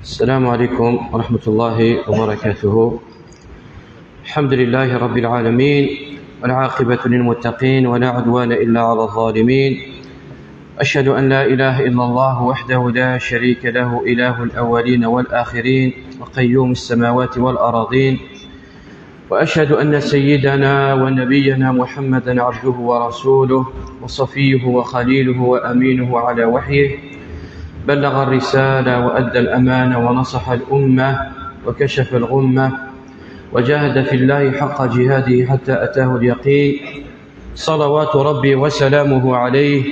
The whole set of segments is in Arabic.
السلام عليكم ورحمة الله وبركاته. الحمد لله رب العالمين، والعاقبة للمتقين، ولا عدوان إلا على الظالمين. أشهد أن لا إله إلا الله وحده لا شريك له، إله الأولين والآخرين وقيوم السماوات والأراضين. وأشهد أن سيدنا ونبينا محمدا عبده ورسوله وصفيه وخليله وأمينه على وحيه، بلغ الرسالة وأدى الأمانة ونصح الأمة وكشف الغمة، وجاهد في الله حق جهاده حتى أتاه اليقين. صلوات ربي وسلامه عليه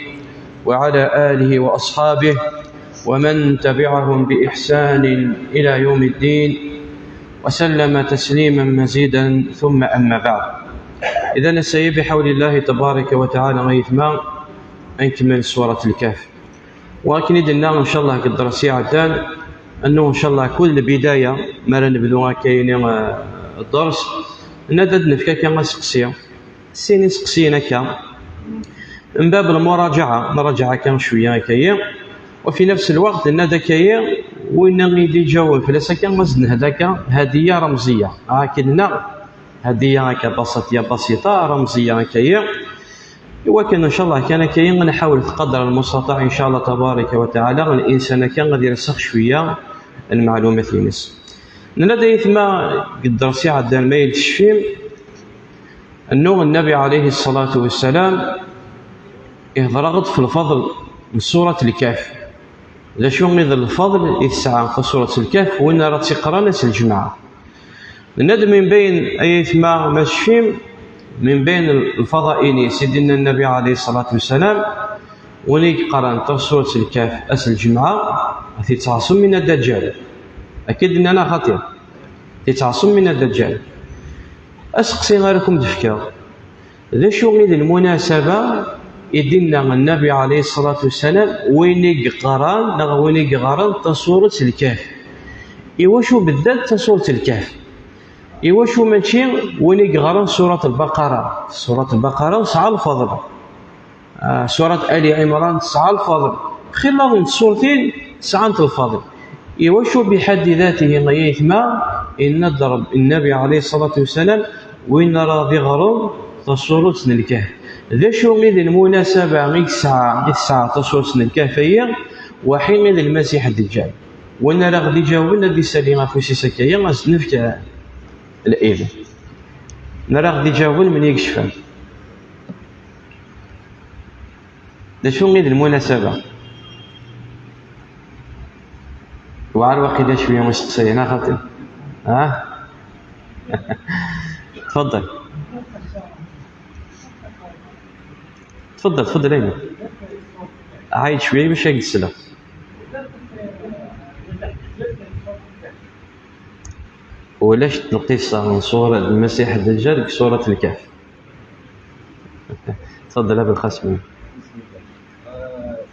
وعلى آله وأصحابه ومن تبعهم بإحسان إلى يوم الدين، وسلم تسليما مزيدا. ثم أما بعد، إذن السيد بحول الله تبارك وتعالى غيثما نكمل سورة الكهف. ولكن إذن إن شاء الله قدر ساعتان أنه إن شاء الله كل بداية ما نبدو كاين الدرس ندد نفكا كما سقسية سيني سقسينا كا من باب المراجعة نراجع كان شوية كاين، وفي نفس الوقت ندى كاين وين غيدي جاوب فلاسا كان مزن هذاك هدية رمزية هكذا، هدية بسيطة رمزية كاين. وكان ان شاء الله كان كاين نحاول قدر المستطاع ان شاء الله تبارك وتعالى الانسان كان غادي يرسخ شويه المعلومات للناس. لدي ثم قدر ساعه دار ما يلتشفيم انه النبي عليه الصلاه والسلام يهضر في الفضل من سوره الكهف. لا شو من الفضل يتسعى في سوره الكهف وين راه تقرا ناس الجماعه الندم من بين ايات ما ماشفيم من بين الفضائل سيدنا النبي عليه الصلاة والسلام ونيك قرأت سورة الكهف أس الجمعة تتعصم من الدجال. أكيد أن أنا خطير تتعصم من الدجال. أسقسي غيركم دفكا ذا شو غير المناسبة يدينا النبي عليه الصلاة والسلام وينيك قرأت سورة الكهف. إيواشو بالذات سورة الكهف إيواشو ماشي وين يقرأ سورة البقرة. سورة البقرة سعى الفضل، سورة آل عمران سعى الفضل، خلال السورتين سعى الفضل. إيواشو بحد ذاته غيث ما إن الضرب النبي عليه الصلاة والسلام وين راضي غرو سورة الكهف. ذا شو غير المناسبة غير ساعة سورة الكهف هي وحين غير المسيح الدجال وين راه غادي يجاوبنا دي سالينا فوسي سكايا غنفك الإيمان نرى غادي يجاوب من يكشفها. دا شو غير المناسبة وعار واقيلا شوية مستقصية أنا خاطر تفضل تفضل أيمن عايد شوية باش يقصلها. ولاش القصة من صورة المسيح الدجال في سورة الكهف؟ تفضل أبو القاسم.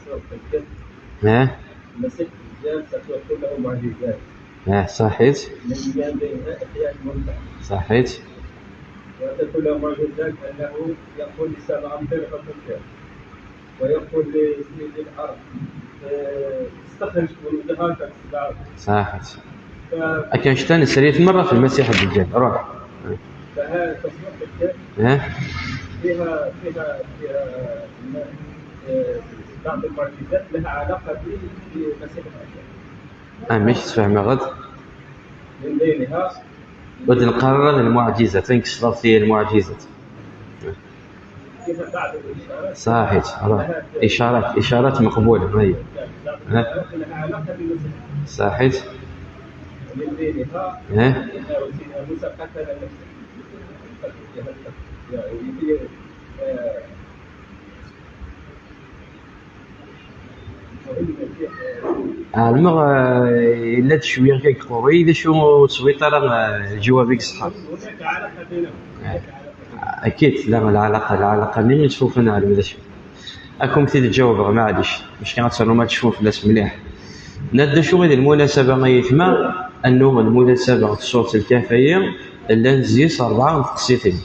سورة الكهف المسيح الدجال ستكون له معجزات. صحيت. من بينها إحياء الموتى. صحيت. وتكون له معجزات أنه يقول لسبع أمطار فتمطر، ويقول لسنين الأرض استخرج ولدها كالسباع. صحيت. أكان شتان سريت مرة في المسيح الدجال روح. فهذا تصور الكهف فيها بعض المعجزات لها علاقة بمسيح الدجال. مش تفهم غد. من بينها بدنا نقرر المعجزة تنكسر في المعجزة. فيها بعض الإشارات. صحيح روح. إشارات مقبولة هي. لها علاقة بمسيح. صحيح. من بينها وسيدنا موسى قتل نفسه. المغ إلا شوية كيك قوي إذا شو سويت راه جوابك صحاب. هناك علاقة بينهم. أكيد لا العلاقة اللي نشوف نعرف إذا شو أكون تيجي تجاوب ما عادش مش كان تصيروا ما تشوف ناس مليح. نبدأ شو غير المناسبة غيثما أنه المناسبة في سورة الكهف هي اللي نزيس 4 تقسيطين.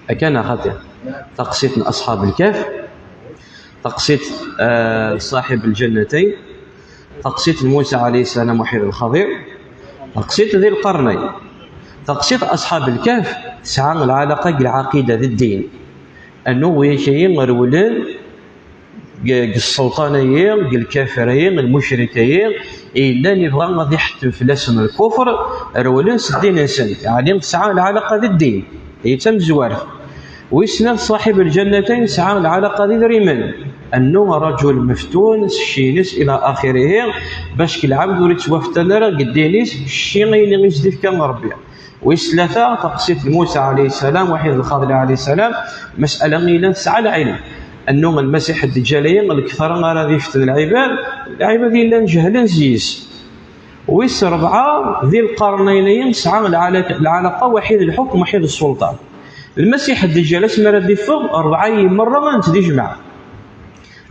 أكان خاطئ تقسيط من أصحاب الكهف، تقسيط صاحب الجنتين، تقصيت موسى عليه السلام وحيد الخضير، تقصيت ذي القرنين، تقصيت أصحاب الكهف سعى العلاقة بالعقيدة ذي الدين، أنه ويشيين مرولين السلطانيين الكافرين المشركين إلا نبغى غادي يحتم في الاسم الكفر رولين سدين إنسان، يعني سعى العلاقة ذي الدين يتم زوارف. ويسند صاحب الجنتين سعى العلاقة ذي الريمان، أنه رجل مفتون الشينس إلى آخره، باش كالعبد وليت توفتنا قدينيس الشيء اللي يجدف كان ربي. ويسلثا تقصيت موسى عليه السلام وحيد الخضر عليه السلام مسألة إلى سعى العلم، أنه المسيح الدجالين الكثر غادي يفتن العباد إلا نجهل زيس. ويس ربعة ذي القرنين سعى العلاقة وحيد الحكم وحيد السلطان. المسيح الدجال اسمه ردي فوق 40 مرة ما نتدي جمع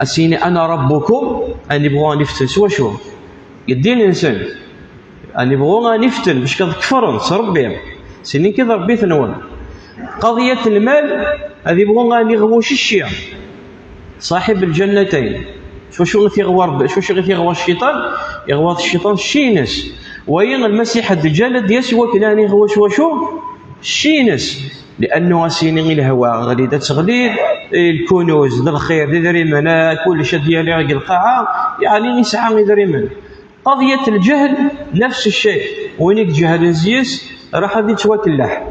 أسيني أنا ربكم أني بغوا نفتن سوا شو يدين إنسان أني بغوا نفتن باش كتكفرن ربي سيني كذا ربي ثنون. قضية المال هذه بغوا نغوش الشيع صاحب الجنتين شو غير الشيطان يغوى الشيطان الشينس، وين المسيح الدجال ديال وكلاني غوا شو الشينس، لانه سيني الهواء غادي تغليد الكنوز الخير دريمنا كل شيء ديالي غير القاعه يعني يسعى دريمنا. قضيه الجهل نفس الشيء، وينك جهل زياس راح غادي توكلح.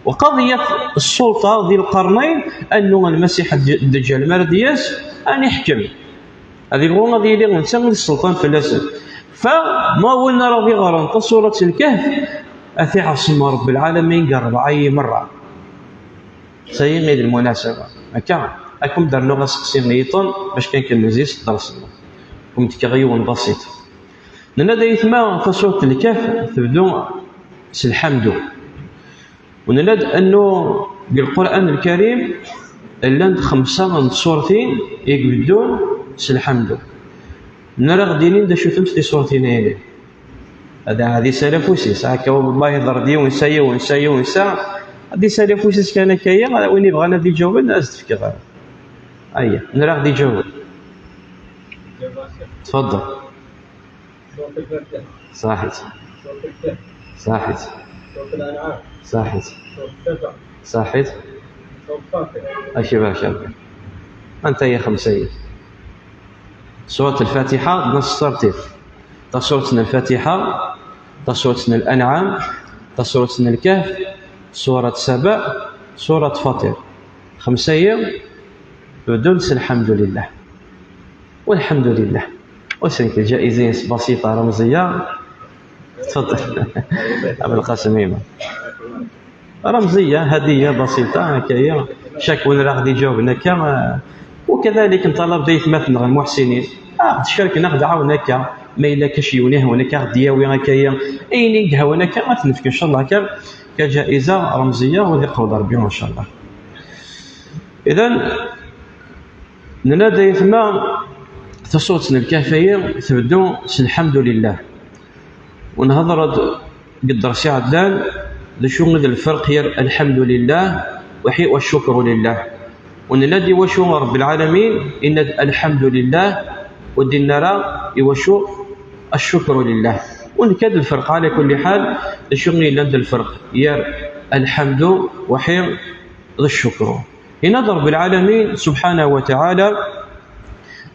وقضيه السلطه ذي القرنين انه المسيح الدجال مردياس ان يحكم هذه هو غادي يلي نسمي السلطان فلاسه. فما وين راضي غران سوره الكهف اثي عصم رب العالمين قال 40 مره سيغيد المناسبة هكا أكم درنا غاسقسي نيطون باش كنكمل زيس درسنا كم تكغيون بسيط لنا دايثما تصوت الكهف تبدو سالحمد. ونلاد أنه بالقرآن الكريم اللان 5 صورتين يقبدون سالحمد. نرى غدينين دا شوفمت في صورتين هنا هذه سلف وسيس هكا والله ضردي ونسى هذه سالف وسيس كان كايا وين يبغى نادي يجاوب الناس تفكر أيه نرى غادي يجاوب. تفضل. صاحت صاحت صاحت صاحت أشي باشا أنت يا خمسين. سورة الفاتحة نص ترتيب تصورتنا الفاتحة تصورتنا الأنعام تصورتنا الكهف سورة سبأ سورة فاطر 5 أيام بدونس الحمد لله والحمد لله. وسنك الجائزين بسيطة رمزية. تفضل أبو القاسم إيمان رمزية هدية بسيطة هكايا شاك وين راه غادي يجاوبنا كا. وكذلك نطلب ديت مثلا المحسنين تشاركنا غدا عاوناك ما إلا كشيونيه هناك غدياوي هكايا أين هناك ما تنفك إن شاء الله كجائزة رمزية وذي قول ربي إن شاء الله. إذن ننادي ثما تصوتنا الكافية تبدو الحمد لله. ونهضر قد رسي عدلان لشو الفرق هي الحمد لله والشكر لله. وننادي وشو رب العالمين إن الحمد لله ودي نرى وشو الشكر لله. ونكاد الفرق على كل حال لشغل لند الفرق يا الحمد وحير الشكر. هنا رب العالمين سبحانه وتعالى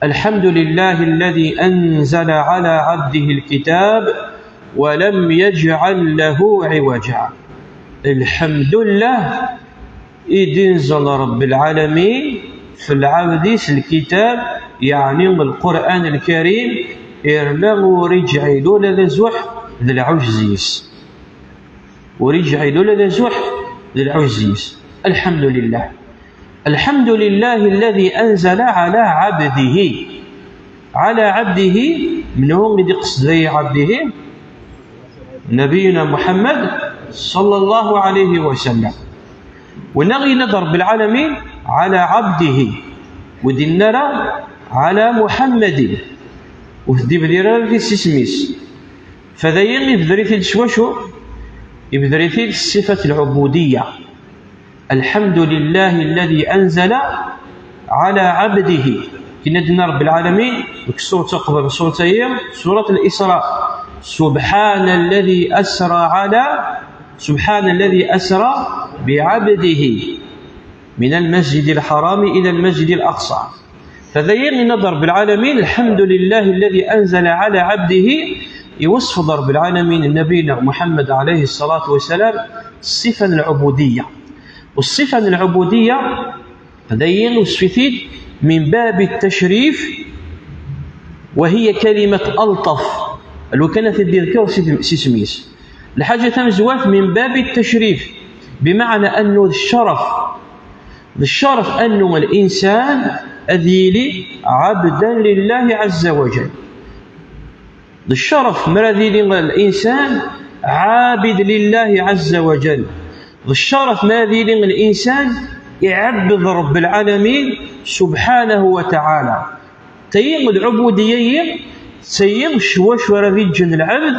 الحمد لله الذي أنزل على عبده الكتاب ولم يجعل له عوجا. الحمد لله إنزل رب العالمين في العبد الكتاب يعني القرآن الكريم إرلغ ورجعي لولا لزوح للعجزيس ورجعي لولا لزوح للعجزيس. الحمد لله الحمد لله الذي أنزل على عبده من هو اللي قصد لي عبده نبينا محمد صلى الله عليه وسلم. ونغي نظر بالعالمين على عبده وديننا على محمد وفدي بديرا في السسميس. فذا يبدري في الشوشو يبدري في الصفة العبودية. الحمد لله الذي أنزل على عبده كنا درنا رب العالمين السورة تقبل سورة هي سورة الإسراء. سبحان الذي أسرى بعبده من المسجد الحرام إلى المسجد الأقصى. فذير نظر بالعالمين الحمد لله الذي أنزل على عبده يوصف ضرب العالمين النبي محمد عليه الصلاة والسلام الصفة العبودية. والصفة العبودية ذير وصفتين من باب التشريف، وهي كلمة ألطف لو كانت الذكر سيسميس الحاجة تمزواف من باب التشريف، بمعنى أنه الشرف أنه الإنسان أذيلي عبدا لله عز وجل. الشرف مرذيلي الإنسان عابد لله عز وجل. الشرف مرذيلي الإنسان يعبد رب العالمين سبحانه وتعالى. تيم العبودية تيم شواش ورذي جن العبد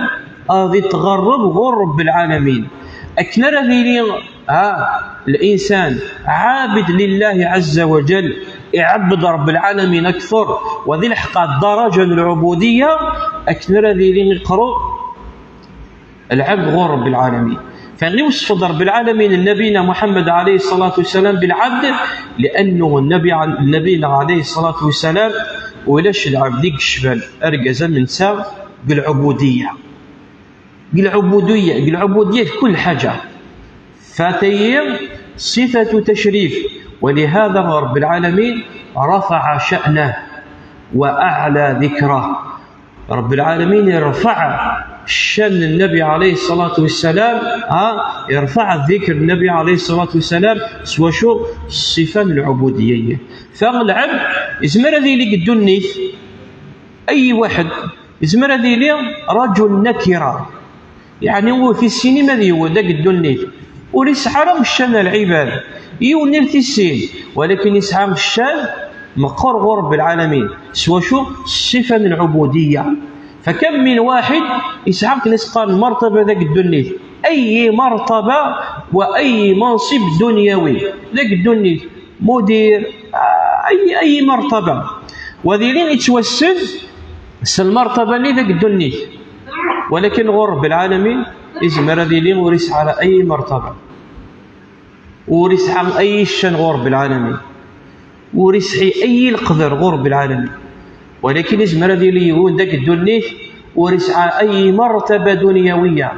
أذي تغرب غور رب العالمين. أكن رذيلي الإنسان عابد لله عز وجل يعبد رب العالمين أكثر، وذي الحق درجة العبودية أكن رذيلي يقرأ العبد غور رب العالمين. فغير وصف رب العالمين النبينا محمد عليه الصلاة والسلام بالعبد، لأنه النبي عليه الصلاة والسلام ولاش العبد يقشبل أرجز من ساغ بالعبودية في كل حاجة. فتيم صفة تشريف، ولهذا رب العالمين رفع شأنه وأعلى ذكره. رب العالمين يرفع شأن النبي عليه الصلاة والسلام، يرفع الذكر النبي عليه الصلاة والسلام سوى شو الصفة العبودية. فالعبد يزمر ذي لي قدوني أي واحد يزمر ذي لي رجل نكرة، يعني هو في السينما ذي هو دا قدوني وليس حرام الشأن العباد يونير في السين، ولكن يسعى الشأن مقر غرب العالمين سوى شو الصفة العبودية. فكم من واحد يسعى نسقى المرتبة ذاك الدنيا، أي مرتبة وأي منصب دنيوي ذاك الدنيا، مدير أي مرتبة، وذيلين يتوسل المرتبة اللي ذاك الدنيا. ولكن غرب العالمين يزمر ذيلين وريس على أي مرتبة، وريس على أي شان غرب العالمين، وريس أي القدر غرب العالمين. ولكن يزمر ذيلين يقول ذاك الدنيا وريس على أي مرتبة دنيوية،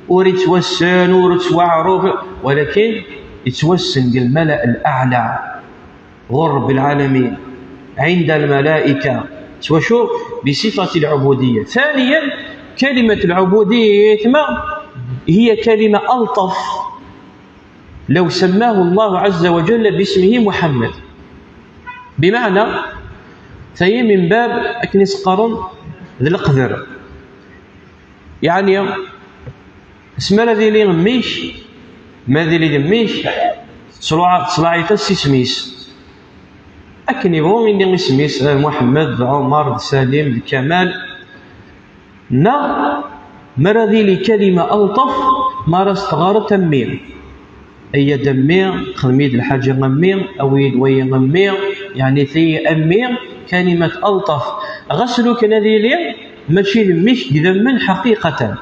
وريتوسن وريتوعروف، ولكن يتوسن الملأ الأعلى غرب العالمين عند الملائكة وشو بصفة العبودية. ثانيا كلمة العبودية هي كلمة ألطف لو سماه الله عز وجل باسمه محمد، بمعنى فهي من باب أكنس قرن ذي القذر، يعني اسم الذي لي غميش ما ذي لي غميش صلاعي تسميس أكن يبغون إني اسميس محمد عمر سالم كمال نا مرة ذي لي كلمة ألطف مرة استغار تمير أي دمير خميد الحاج غمير أو يدوي غمير يعني ثي أمير كلمة ألطف غسلوا كنذي لي ماشي لمش قدما حقيقة،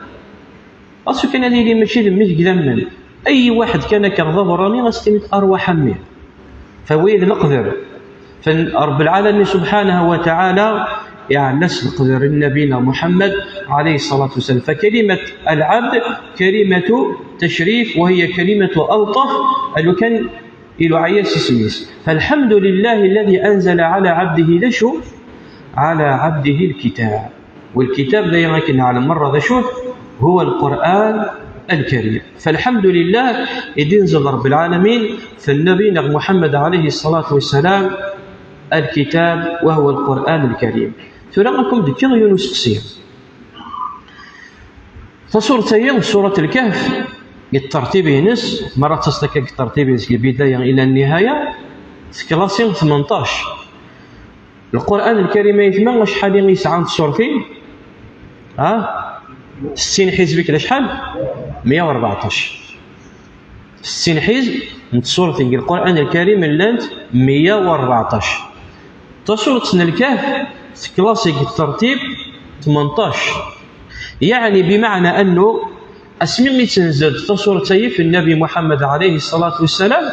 أصل كنذي لي ماشي لمش قدما أي واحد كان كغضب راني غستمت أرواح أمير فويد نقدر. فرب العالمين سبحانه وتعالى يعني نقدر النبينا محمد عليه الصلاة والسلام. فكلمة العبد كلمة تشريف وهي كلمة ألطف اللي كان إلو عياس سميس. فالحمد لله الذي أنزل على عبده ذشو على عبده الكتاب، والكتاب لا يمكن على مرة ذشو هو القرآن الكريم. فالحمد لله إذ انزل رب العالمين فالنبي محمد عليه الصلاة والسلام الكتاب وهو القرآن الكريم. تلاقيكم ذكر يونس قصير فصورتين سورة الكهف الترتيب ينس مرة تسلك الترتيب ينس البداية إلى النهاية كلاسين 18. القرآن الكريم يتمنى شحال يسعى سورتين 60 حزب كلا شحال 114 60 حزب من سورتين القرآن الكريم اللانت 114 سورة الكهف كلاسيك الترتيب 18. يعني بمعنى أنه أسمي تنزل سورة في النبي محمد عليه الصلاة والسلام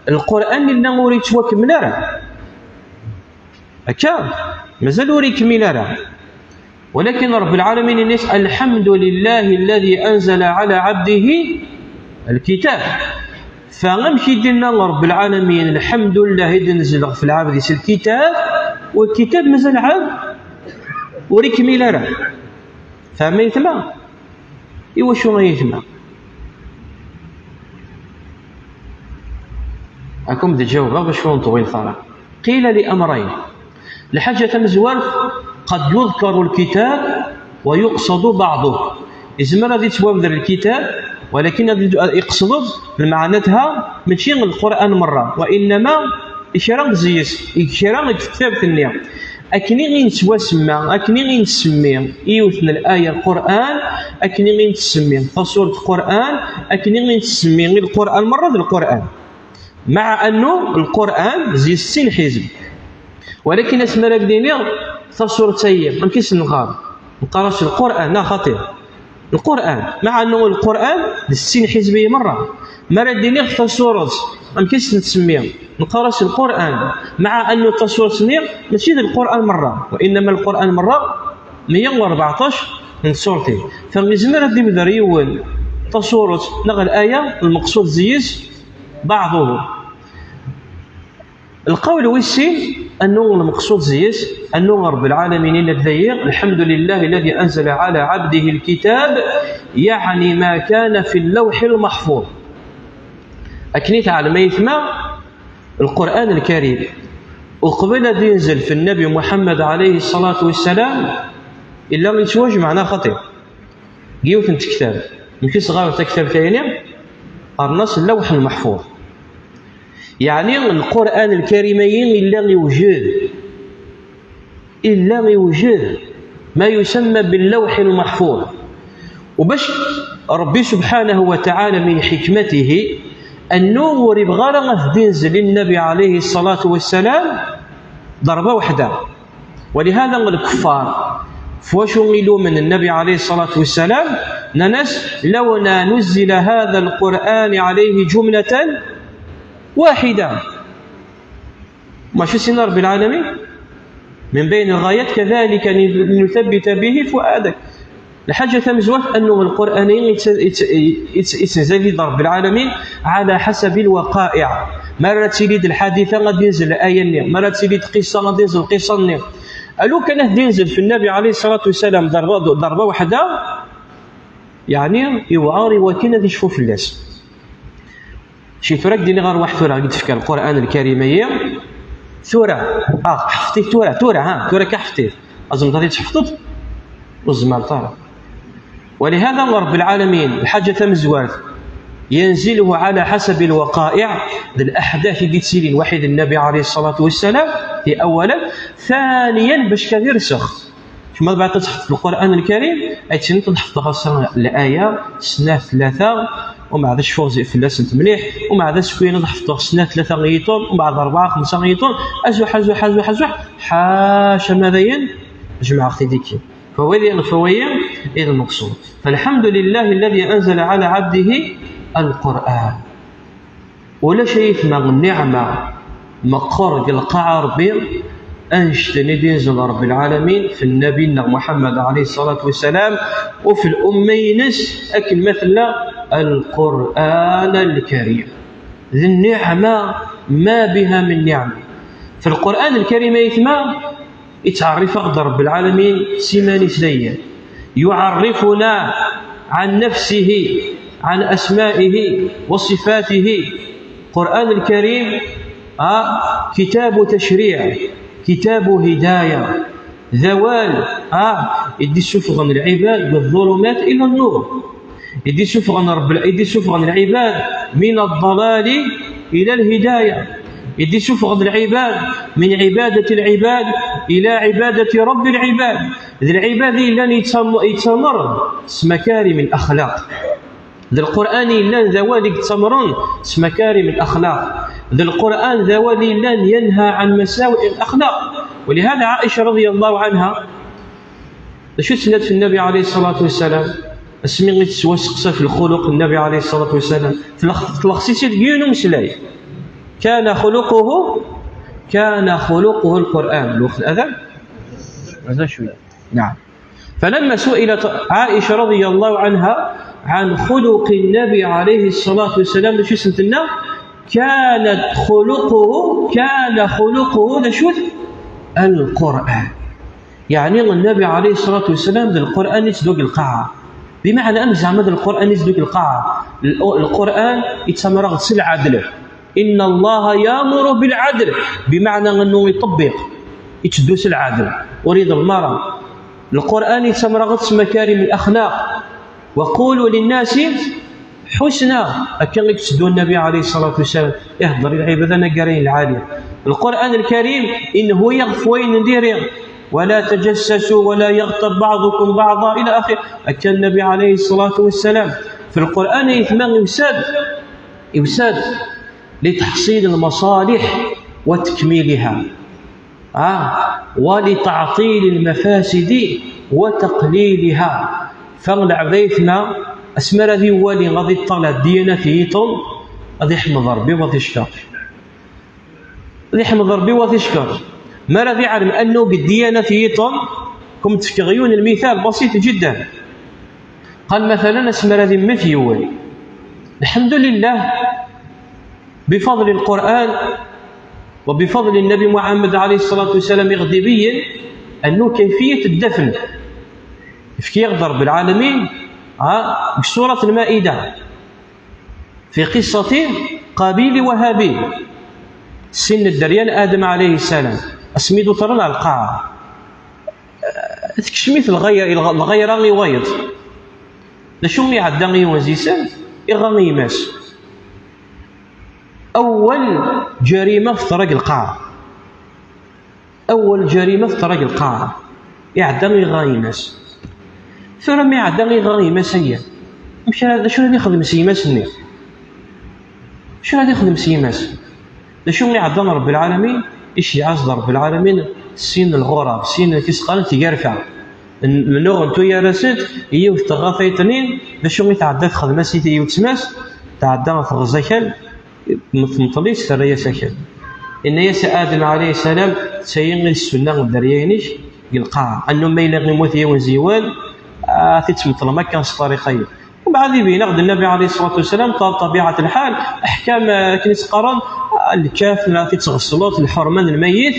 القرآن اللي نوري توكمل راه هكا مازال نوري كمل راه. ولكن رب العالمين الناس الحمد لله الذي أنزل على عبده الكتاب. فغنمشي يديرنا رب العالمين الحمد لله إذا نزل في العبد الكتاب، والكتاب مازال عاد وريك ميلا راه. فما يتما إوا شو غيتما راكم تجاوبوا باش شكون طويل صراحة. قيل لأمرين: لحاجة مزوار قد يذكر الكتاب ويقصد بعضه. إزمر هذه توابدر الكتاب ولكن يقصد بمعناتها ماشي القرآن مرة، وإنما إشارة زيس إشارة كتاب النية. أكني غين تواسمى أكني غين تسمي يوثنا الآية القرآن، أكني غين تسمي فصورة القرآن، أكني غين تسمي القرآن مرة القرآن، مع أنه القرآن زي 60 حزب. ولكن اسم راكديني فصورة سيئة مكيس نقراش القرآن لا خطير القرآن، مع أنه القرآن 60 حزبية مرة. ما رديني فصورة مكيس نسميه نقراش القرآن، مع أنه تصورة سمية ماشي القرآن مرة، وإنما القرآن مرة 114 من سورتي. فمزمر هذا يبدا يول تصورة نغ الآية المقصود زيز بعضه. القول ويسي أنه المقصود زيز أنه رب العالمين الذي الحمد لله الذي أنزل على عبده الكتاب، يعني ما كان في اللوح المحفوظ. أكنيت على ما يثمى القرآن الكريم وقبل أن ينزل في النبي محمد عليه الصلاة والسلام إلا من تواجه معناه خطير جيوت كتاب ماشي صغار كتاب ثاني النص اللوح المحفوظ. يعني القرآن الكريم إلا يوجد ما يسمى باللوح المحفوظ. وباش ربي سبحانه وتعالى من حكمته أنه يبغى ينزل للنبي عليه الصلاة والسلام ضربة واحدة. ولهذا الكفار فواشو غيلو من النبي عليه الصلاة والسلام ناس لو نزل هذا القرآن عليه جملة واحدة ماشي سنة رب العالمين من بين الغايات كذلك نثبت به فؤادك. الحاجة مزوات أنه القرآن يتنزل رب العالمين على حسب الوقائع. مرة تريد الحادثة غادي ينزل آية، مرة تريد قصة غادي ينزل قصة. ألو كان ينزل في النبي عليه الصلاة والسلام ضربة واحدة يعني يوعاري وكنا تشوفوا في الناس شي فرق ديني غير واحد ثورة قلت فيك القرآن الكريم هي ثورة حفظتي ثورة كحفتي أظن غادي تحفظت والزمان طارق. ولهذا رب العالمين الحاجة مزوات ينزله على حسب الوقائع الأحداث اللي تسيرين وحيد النبي عليه الصلاة والسلام في أولا. ثانيا باش كان يرسخ كما بعد تحفظ القرآن الكريم أي تحفظ الآية سنة 3 ومع ذا الشفوز في اللسنت مليح ومع ذا السكوين نحفظ سنة 3 غيطون ومع 4 5 غيطون أزوح حاشا ماذا جمع أختي ديكي فوين إلى المقصود. فالحمد لله الذي أنزل على عبده القرآن ولا شيء ثم النعمة مقر القاع ربي أنشتني دينزل رب العالمين في النبي محمد عليه الصلاة والسلام وفي الأمينس أكل مثل القرآن الكريم. ذي النعمة ما بها من نعمة. في القرآن الكريم يثمى يتعرف رب العالمين سيماني سديا يعرفنا عن نفسه عن أسمائه وصفاته. القرآن الكريم كتاب تشريع كتاب هداية ذوال يدي سفغا العباد بالظلمات إلى النور، يدي سفغا العباد من الضلال إلى الهداية، يدي سفغا العباد من عبادة العباد إلى عبادة رب العباد. ذي العباد لن يتمر مكارم الأخلاق. ذي القرآن لن ذوالك تمرون مكارم الأخلاق. ذا القرآن ذا ولي لن ينهى عن مساوئ الأخلاق. ولهذا عائشة رضي الله عنها شو سنت في النبي عليه الصلاة والسلام اسمي تسوسقسا في الخلق النبي عليه الصلاة والسلام تلخصيسي ديونو مسلاي كان خلقه القرآن. الوقت الأذان هذا شوية. نعم. فلما سئلت عائشة رضي الله عنها عن خلق النبي عليه الصلاة والسلام شو سنتنا كان خلقه شو القرآن. يعني النبي عليه الصلاة والسلام ذا القرآن يتدوق القاعة، بمعنى أن زعما ذا القرآن يتدوق القاعة. القرآن يتسمى رغس العدل، إن الله يأمر بالعدل، بمعنى أنه يطبق يتدوس العدل وريد المرأة. القرآن يتسمى رغس مكارم الأخلاق، وقولوا للناس حسنا. أكن يتدو النبي عليه الصلاة والسلام يهضر العبادة نقرين العالية. القرآن الكريم إنه يغفوين ندير ولا تجسسوا ولا يغتب بعضكم بعضا إلى آخره. أكن النبي عليه الصلاة والسلام في القرآن يثمن إفساد لتحصيل المصالح وتكميلها ولتعطيل المفاسد وتقليلها. فالعبيثنا اسمر ذي ولي غادي طلع ديانته غادي يحمد ربي وغادي يشكر ما راضي يعلم انه بالديانه فيتم. كم تفكرون المثال بسيط جدا. قال مثلا اسمر ذي مثيول الحمد لله بفضل القرآن وبفضل النبي محمد عليه الصلاة والسلام يغدبيا أنه كيفية الدفن في يغدر بالعالمين بسورة المائدة في قصة قابيل وهابيل. سن الدريان آدم عليه السلام أسميدو ترى على القاعة تكشميت الغير غيويض لشو يعدى وزيسان إغاني ماس. أول جريمة في طريق القاعة يعدى إغاني ماس. ثم يعدى إغاني ماس هي مش هذا شو اللي يخدم سيماس النير شو هذا يخدم سيماس لشو يعدى رب العالمين إيش يعز رب العالمين سين الغراب سين كيسقال تيجرفع النور انتو يا راسد هي وتغافي اثنين باش يتعدى خدمه سيتي يوتسماس تعدى غزاكل مطليس ثريا سكن ان ياس ادم عليه السلام سيغل السنه الدريانيش يلقى انه ما يلاغي موثي وزيوان تتمطل ما كانش طريقين. وبعد بينغد النبي عليه الصلاه والسلام طبيعه الحال احكام كنيس قرن الكاف لا تتغسلات الحرمان الميت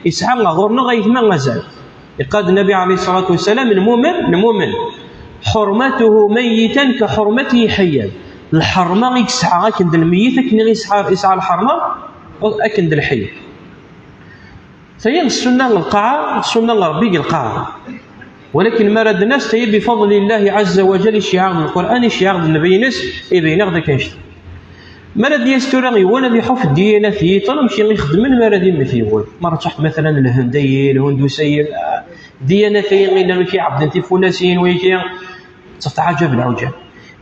يسعى غورنا غيثما مازال. يقال النبي عليه الصلاة والسلام المؤمن حرمته ميتا كحرمته حيا. الحرمة يسعى أكند الميت أكن يسعى الحرمة أكند الحي. فهي السنة القاعة السنة ربي القاعة. ولكن ما رد الناس تي بفضل الله عز وجل شعار القرآن شعار النبي ناس يبين غدا كنشت. ما رد يسترغي ولا يحف الديانة فيه طال مشي يخدم ما رد يمثيل مرة تحت مثلا الهندي الهندوسي ديانة فيه غير كي عبد انت فلاسين ويكي تتعجب العجب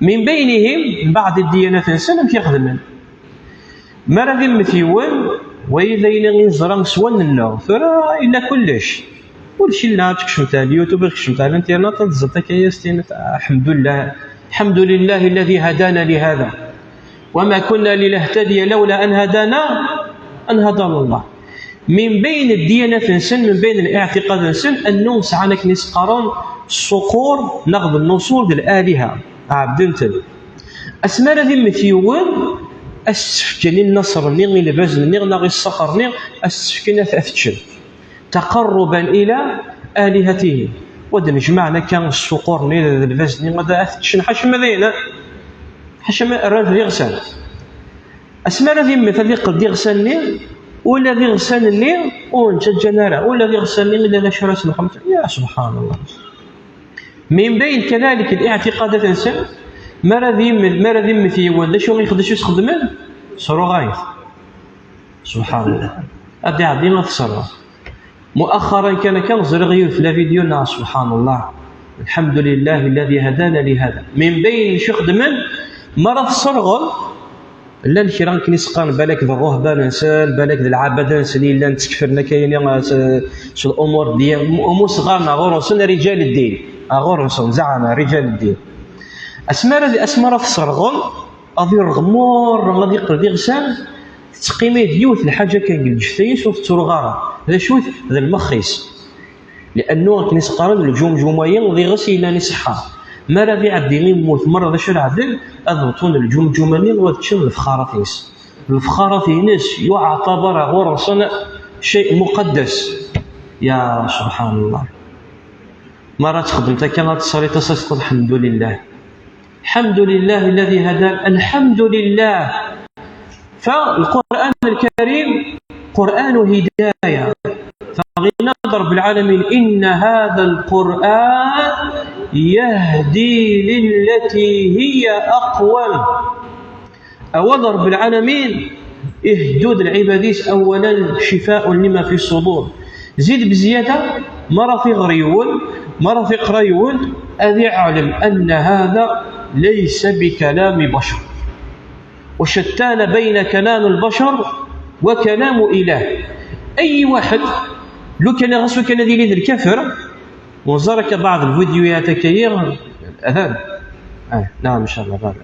من بينهم بعض الديانات انسان في يخدم ما رد يمثيل وإذا ينزرم سوان الله فرا إلا كلش كلشي لا تكشف تاع اليوتيوب تكشف تاع الانترنت تزطك يستين الحمد لله الذي هدانا لهذا وما كنا لنهتدي لولا أن هدانا الله. من بين الديانة إنسان من بين الاعتقاد إنسان أنه سعنك نسقران الصقور نغض النصور بالآلهة عبدنتل أسمار ذي مثيوان أسفكني النصر نغي لبزن نغي الصقر نغي أسفكني ثأثشل تقربا إلى آلهته ودن جمعنا كان الصقور نغي لبزن نغي أثشل حشم ذينا حشم الرجل يغسل أسمار ذي مثل يقل يغسلني ولا ذي غسلني ونجد جنارة ولا ذي غسلني إلا شرس الخمس. يا سبحان الله. من بين كذلك الاعتقادات الإنسان ما ذي مثي ولا شو يخدش يخدمه صاروا غايث سبحان الله. أدي عدينا تصرف مؤخرا كان زرغيو في الفيديو سبحان الله الحمد لله الذي هدانا لهذا. من بين شو يخدمن مرض صرغل لا الكرام كنيسقان بالك ذا الرهبان نسال بالك ذا العبادة نسال إلا نتكفرنا كاين شو الأمور ديال أمور صغارنا غورنسون رجال الدين غورنسون زعما رجال الدين أسمار في الصرغون أضي الغمور غادي يقدر يغسل تقيمي ديوث الحاجة كان الجثيس وتترغارة هذا شوث ذا المخيس لأنه كنيسقان الجمجميين ذي غسيل نصحة ما راه عبدي يموت مره ذا شرع عدل اضغطون الجمجمانين وتشن الفخاراتيس الفخاراتينس يعتبر غرسا شيء مقدس يا سبحان الله. مرة خدمتك كانت تصلي تصدق الحمد لله الحمد لله الذي هدانا الحمد لله. فالقرآن الكريم قرآن هداية فغنى رب العالمين إن هذا القرآن يهدي للتي هي أقوم. أول رب العالمين إهدود العباديس أولا شفاء لما في الصدور زيد بزيادة مرة في غريون مرة في قريون أذي أعلم أن هذا ليس بكلام بشر وشتان بين كلام البشر وكلام إله. أي واحد لو كان غسو كان ذي الكفر وزارك بعض الفيديوهات كثير الأذان نعم إن شاء الله بعد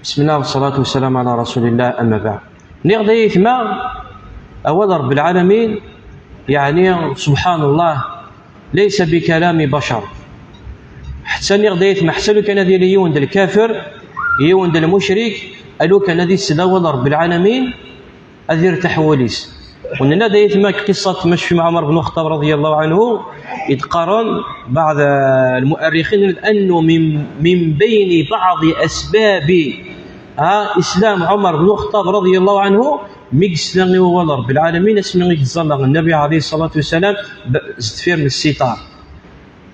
بسم الله والصلاة والسلام على رسول الله. أما بعد نغدي ثما أول رب العالمين يعني سبحان الله ليس بكلام بشر حتى نغدي ثما حتى لو كان هذه يوند الكافر يوند المشرك ألو كان هذه السداول رب العالمين هذه ارتحوليس وننا دايت ما قصة مشي مع عمر بن الخطاب رضي الله عنه يتقارن بعض المؤرخين أنه من بين بعض أسباب إسلام عمر بن الخطاب رضي الله عنه ميكسلان هو رب العالمين اسمه يتزلق النبي عليه الصلاة والسلام زتفير من الستار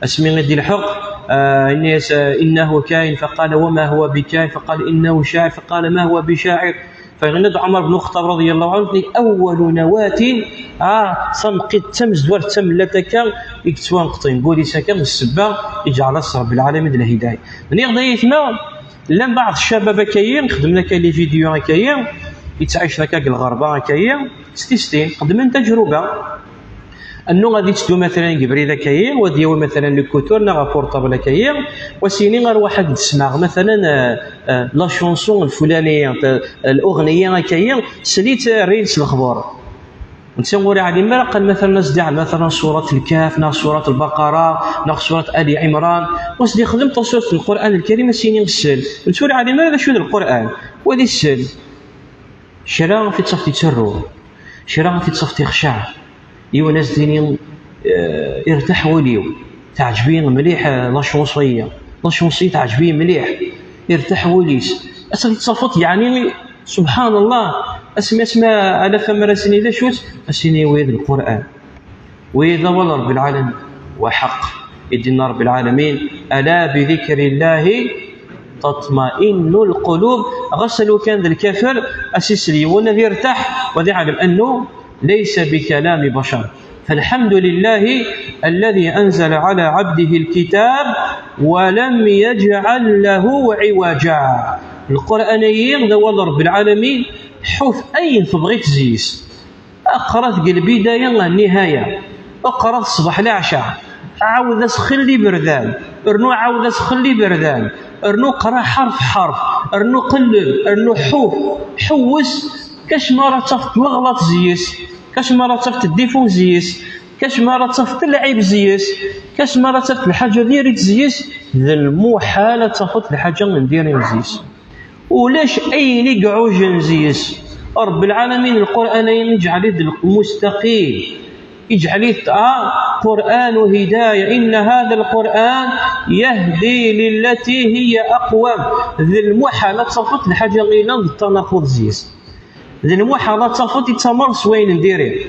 اسمه يدي الحق إنه كائن فقال وما هو بكائن فقال إنه شاعر فقال ما هو بشاعر فغند عمر بن الخطاب رضي الله عنه أول نواة صمقت تمز ور تملتك يكتوان قطين قولي سكن السبا يجعل رب العالمين الهداية من يغضي يثنى لم بعض الشباب كاين خدمنا كاين لي فيديو كاين يتعيش لك الغربة كاين ستين قدمنا تجربة انه غادي تدو مثلا كبريده كاين وديو مثلا لي كوتور نا بورطابل كاين وسيني غير واحد تسمع مثلا لا شونسون الفلانيه الاغنيه كاين سليت ريلس الاخبار نتسولي على ما قال مثلا نزدع مثلا سوره الكهف نا سوره البقره نا سوره ال عمران واش خدمت سوره القران الكريم سيني غسل نتسولي على ماذا شو القران ودي السل شرا في تصفتي تسرو شرا في تصفتي خشع ايوا ناس دينيين ارتاحوا ليو تعجبين مليح لا شونسيه تعجبين مليح ارتاحوا ليس اصلا تصفط يعني سبحان الله اسمع على فم راسني لا شوت اسيني ويد القران وإذا والله رب العالمين وحق يدينا رب العالمين ألا بذكر الله تطمئن القلوب غسلوا كان ذا الكافر أسسلي والذي ارتاح وذي علم أنه ليس بكلام بشر فالحمد لله الذي أنزل على عبده الكتاب ولم يجعل له عوجا. القرآنيين ذو رب العالمين حوث أي تبغي تزيس، أقرأت البداية النهاية، أقرأت الصباح العشاء، عاود اسخلي بردان، ارنو عاود اسخلي بردان، ارنو قرا حرف حرف، ارنو قلب، ارنو حوس كاش مرة تفت الغلط زيس، كاش مرة تفت الديفون زيس، كاش مرة تفت العيب زيس، كاش مرة تفت الحاجة ديري تزيس، ذا المحالة تفت الحاجة نديري نزيس، ولاش أي قعوج نزيس. رب العالمين القرآن يجعل مستقيم، يجعل قرآن هداية، إن هذا القرآن يهدي للتي هي أقوم. ذي المحالة تفت الحاجة غير التناقض زيس، ذي المحالة تفت يتمر سوين نديري،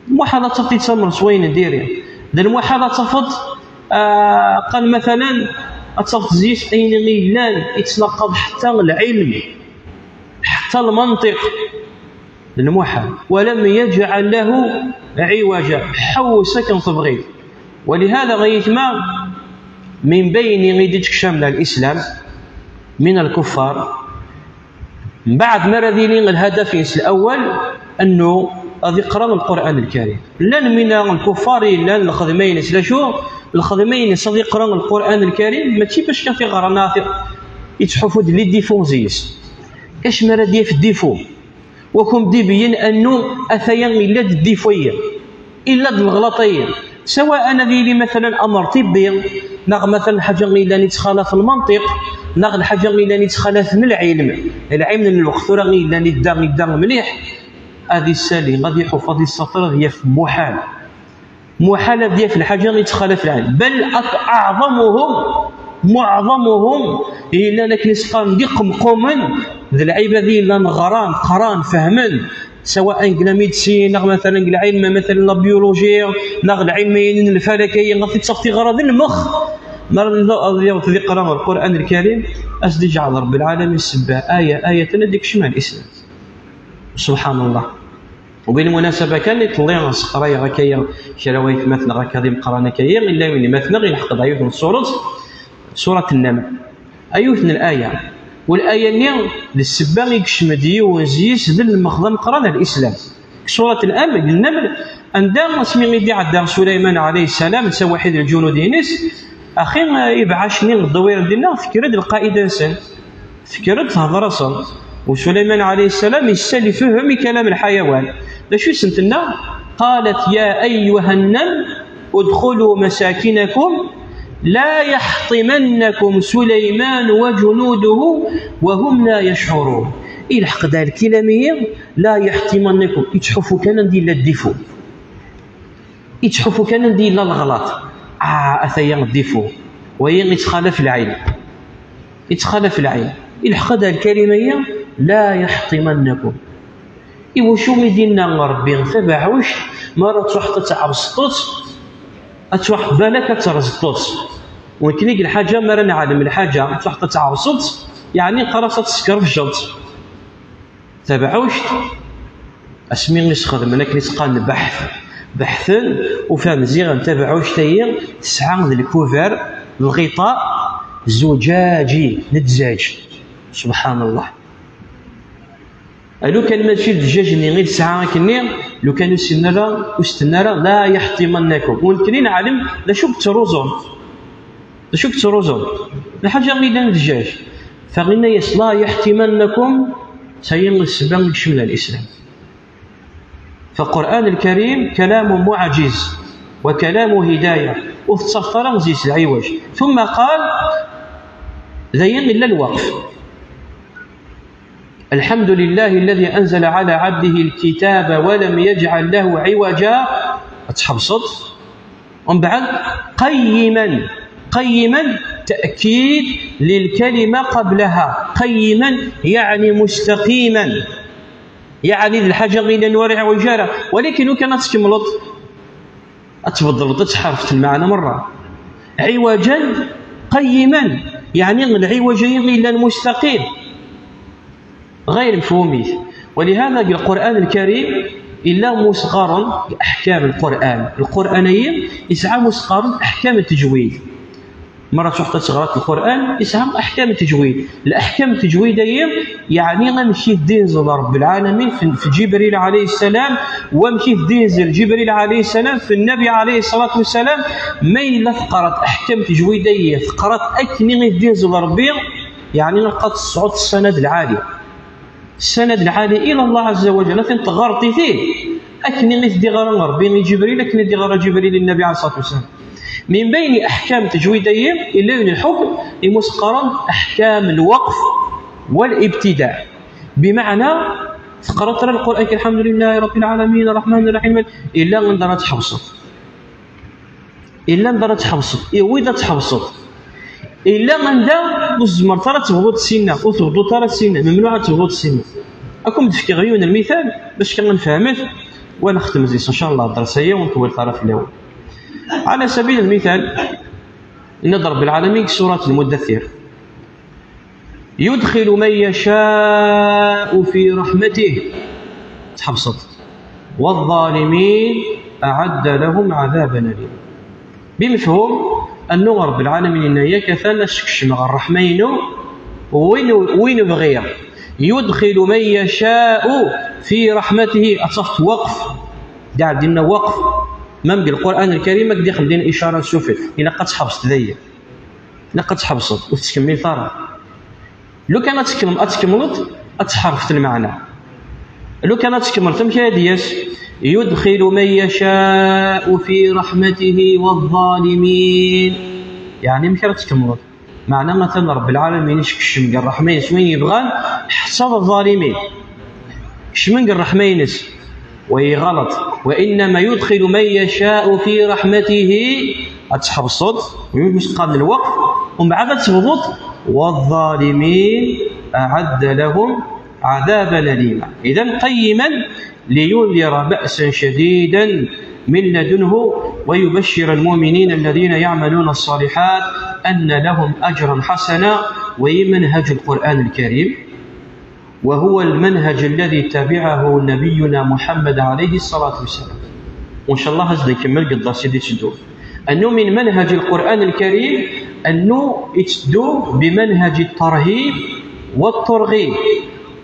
المحالة تفت يتمر سوين نديري، ذي المحالة تفت قال مثلا أتصفت زيس أين غيلان يتناقض حتى العلم حتى المنطق الموحى، ولم يجعل له عوجا، حوسك تبغي. ولهذا غيتما من بين غيدتك شامل الإسلام من الكفار بعد ما رذيلين الهدف الأول أنه غادي يقرأ القرآن الكريم، لن من الكفار لن الخدمين سلاشو الخدمين صدي يقرأ القرآن الكريم ماشي باش كافي غرانا يتحفوا لي ديفونزيس كاش مرة ديال في الديفو وكم ديبين أنه أثيا إلا الديفوية إلا الغلطية، سواء أنا ذي مثلا أمر طبي نغ مثلا حاجة إلا نتخالف في المنطق، نغ الحاجة إلا نتخالف من العلم من الوقت راه إلا ندار مليح، هذه السالي غادي يحفظ السطر ديال محال ديال في الحاجة يتخالف العلم، بل معظمهم إلا لك نسقان دي قمقوما ذي العيبة ذي إلا نغران قران فهما، سواء قلا ميدسين نغ مثلا قلا علم مثلا لا بيولوجيا نغ العلمين الفلكية نغ تصفتي غرض المخ مرة ذكر القرآن الكريم أسدي جعل رب العالمين سبه آية نديك شمال الإسلام سبحان الله. وبالمناسبة كان يطلع سقرايا غكايا شراويت مثلا غكا مقرانا كايا إلا من مثلا غير حق ضعيف من سورة النمل أيوثن الآية، والآية اللي للسبا يكشم ديون زيس ذل المخضم قرانا الإسلام سورة النمل عندها اسمي غيدي عدا سليمان عليه السلام سوى واحد الجنود ينس أخي يبعشني الضوير ديالنا فكرت القائد إنسان فكرت هضر رسول، وسليمان عليه السلام يستلي فهم كلام الحيوان لشو سنتنا قالت يا أيها النمل ادخلوا مساكنكم لا يحطمنكم سليمان وجنوده وهم لا يشعرون. الحق دار الكلامية لا يحطمنكم يتحفوا كان ندير لا الديفو يتحفوا كان ندير لا الغلط أثيا الديفو وين يتخالف العين الحق دار الكلامية لا يحطمنكم إيوشو مدينا ربي تبعوش مرة تروح تتعبسطوط أتروح بالك ترزطوط ولكن الحاجة مرة نعلم الحاجة تروح تتعبسط يعني قرصة تسكر في الجلط تبعوش اسمي نسخدم منك نسقان بحثا وفهم زيغا تبعوش تايا تسعة ذي الكوفر الغطاء زجاجي نتزاج سبحان الله. لو كان ماشي الدجاج اللي غير ساعه كني لو كانوا سنرا واستنرا لا يحطمنكم ولكن نعلم لا شوف تروزون الحاجه غير الدجاج فغينا لا يحطمنكم سيين السبب شمل الاسلام. فالقران الكريم كلام معجز وكلام هدايه وتصفر زيس العوج. ثم قال زين الا الوقف الحمد لله الذي أنزل على عبده الكتاب ولم يجعل له عوجا تحبسط ومن بعد قيما تأكيد للكلمة قبلها قيما يعني مستقيما يعني الحاجة غير نورع وجارة ولكن كانت تكملط أتفضل تحرفت المعنى مرة عوجا قيما يعني العوجين غير المستقيم غير مفهومي. ولهذا القرآن الكريم إلا مسقر أحكام القرآنية يسعى مسقر أحكام التجويد. مرة تحط تغرات القرآن يسعى أحكام التجويد. الأحكام التجويدية يعني غنمشي دينزل رب العالمين في جبريل عليه السلام، ومشي دينزل جبريل عليه السلام في النبي عليه الصلاة والسلام. ما إلا فقرات أحكام تجويدية فقرات أكني دينزل ربي، يعني نلقى تصعد السند العالي إلى الله عز وجل فين تغرطي فيه أكني غير غير ربي جبريل، أكني غير جبريل النبي عليه الصلاة والسلام. من بين أحكام تجويدية إلا الحكم مسقرا أحكام الوقف والابتداء، بمعنى فقرات القرآن الحمد لله رب العالمين الرحمن الرحيم إلا من درجة حفصت، وإذا تحفصت إلا من دا الزمر ترى تهبط السنة وتهبط ترى السنة ممنوع تهبط السنة. أكون تفكي غيون المثال باش كنفهمه ونختم زيس إن شاء الله الدرسية ونطول طرف الأول. على سبيل المثال نضرب العالمين سورة المدثر: يدخل من يشاء في رحمته تحفصت والظالمين أعد لهم عذابا أليما. بمفهوم أنه رب العالمين إن يكفى نشكش مع الرحمين وين بغير. يدخل من يشاء في رحمته أصفت وقف قاعد لنا وقف من بالقرآن الكريم قد يخدين إشارة سوفي إلا قد حبست ذي إلا قد حبست وتكمل ثارة لو كانت أتكملت أتحرفت المعنى. لو كانت تكملت مكاديس يدخل من يشاء في رحمته والظالمين، يعني مكانت تكملت معنى مثلا رب العالمين يشكشم الرحمين سوين يبغان حسب الظالمين شمن الرحمين وهي غلط. وإنما يدخل من يشاء في رحمته أتحب الصوت ويمش قبل الوقف ومن بعد تهبط والظالمين أعد لهم عذابا أليما. إذن قيما لينذر بأسا شديدا من لدنه ويبشر المؤمنين الذين يعملون الصالحات أن لهم أجرا حسنا. ومنهج القرآن الكريم وهو المنهج الذي تبعه نبينا محمد عليه الصلاة والسلام، وإن شاء الله هذا يكمل قد سيدي تدو أنه من منهج القرآن الكريم أنه يتدو بمنهج الترهيب والترغيب.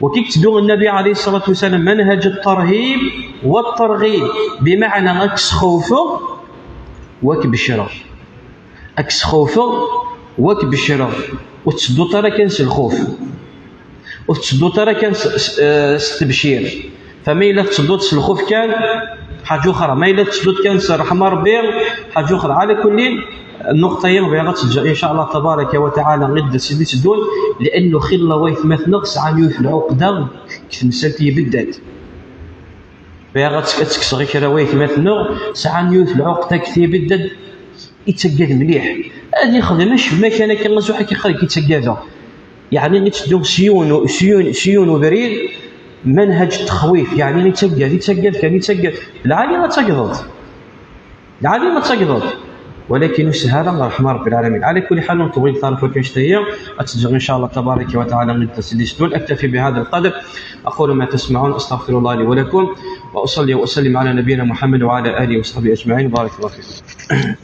وكيف تدو النبي عليه الصلاة والسلام منهج الترهيب والترغيب بمعنى أكس خوفه وكبشره، أكس خوفه وكبشره وتسدو ترى كنس الخوف وتسدو ترى كان استبشير. فما إلا تسدو الخوف كان حاجة أخرى، ما إلا تسدو كان رحمة ربي حاجة أخرى. على كل النقطة ينبغي إن شاء الله تبارك وتعالى غدا سيدي تدون لأنه خلا ويث مثنقص عن يوث العقدة كتمسلتي بدات بيغا تكسغي كرا ويث مثنق سعان يوث العقدة كثير بدات يتسجد مليح. هذه خدمة ما كان كان زوحة كيخليك يتسجد، يعني نتدوم سيون وبريد منهج التخويف، يعني يتسجد كان يتسجد العالي ما تسجدت ولكن السهالة رحمة رب العالمين. على كل حال نطول ثالث وكشتية أتجر إن شاء الله تبارك وتعالى من التسديد. أكتفي بهذا القدر، أقول ما تسمعون، أستغفر الله لي ولكم، وأصلي وأسلم على نبينا محمد وعلى آله وصحبه أجمعين. بارك الله فيكم.